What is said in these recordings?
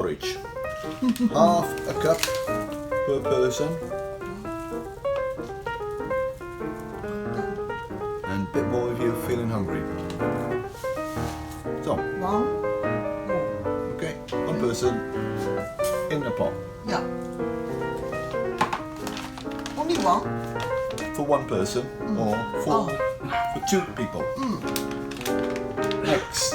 porridge. Half a cup per person. And a bit more if you're feeling hungry. So, okay, one person in the pot. Yeah. Only one? For one person or for two people. Next.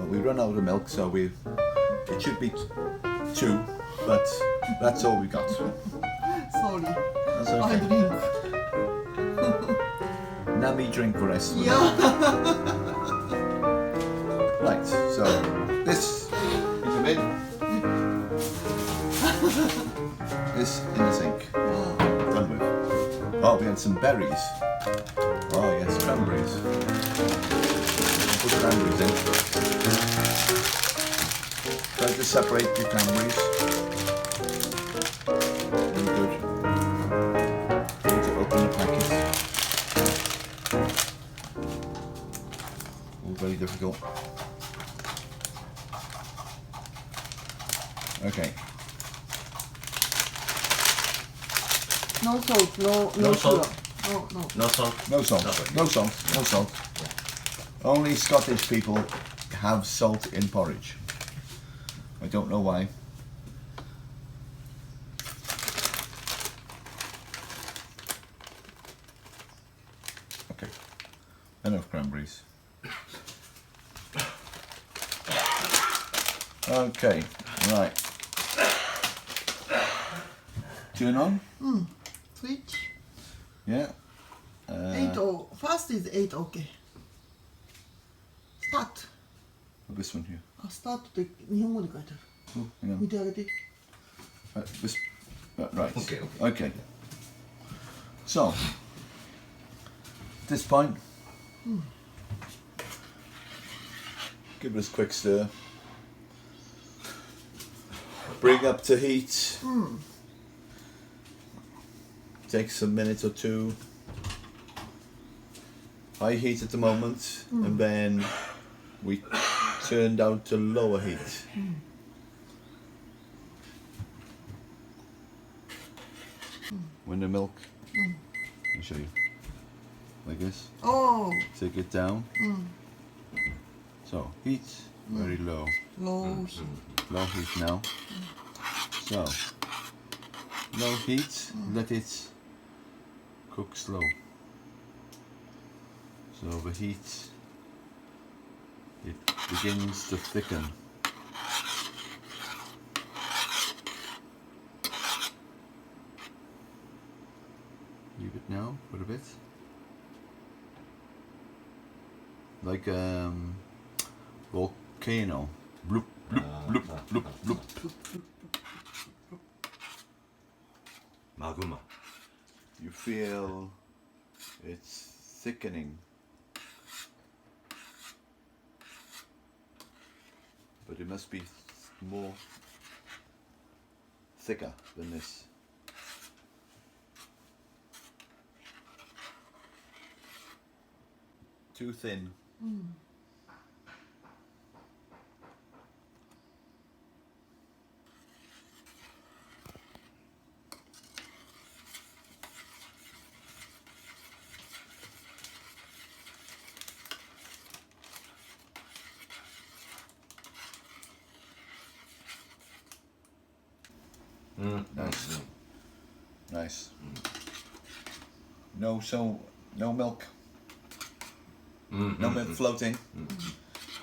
We run out of milk, so it should be two, but that's all we got. Sorry. That's I okay. drink. Nami drink the rest of the Yeah. Right, so this is the mid. This in the sink. Done with. Oh, we had some berries. Oh yes, cranberries. Put cranberries in. Try to separate the cranberries. Very good. Need to open the packet. All very difficult. Okay. No salt, no No sugar. salt. No. No salt. No salt. No salt. No salt. Only Scottish people have salt in porridge. I don't know why. Okay. Enough cranberries. Okay. Right. Turn on. Switch. Yeah. 8 or first is 8, okay. Start. This one here. あ、スタートって日本語で書いてある。 Oh, hang 見 on. てあげて。 This. Right. Okay, Okay. So, at this point, give it a quick stir. Bring up to heat. Takes a minute or two. High heat at the moment, and then we turn down to lower heat. When the milk, let me show you, like this, Oh, take it down. So heat, very low, low heat. low heat now. So low heat, let it cook slow. So the heat, it begins to thicken. Leave it now for a bit. Like volcano. Bloop, bloop, bloop, bloop, bloop. Magma. You feel it's thickening. But it must be more thicker than this. Too thin. Nice. Nice. No milk. No milk floating.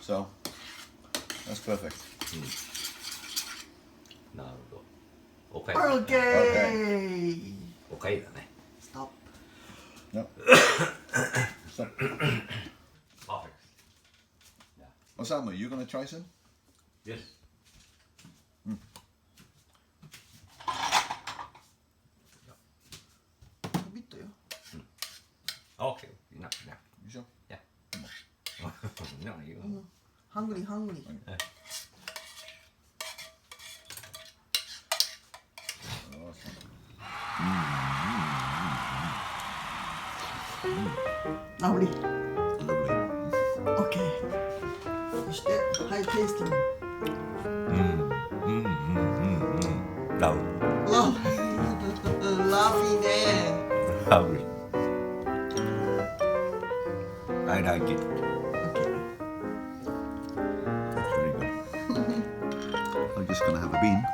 So that's perfect. なるほど。おかゆ。 Okay. おかゆだね。 Stop. No. Stop. Perfect. Osama, are you gonna try some? Yes. A bit よ。 Okay. No, no. You sure? Yeah. No, you. Hungry. あ、無理。Lovely. OK。そして、はい、テイスティング。ラブ。ラビーね。ラブ。I like it. Very good. I'm just going to have a bean.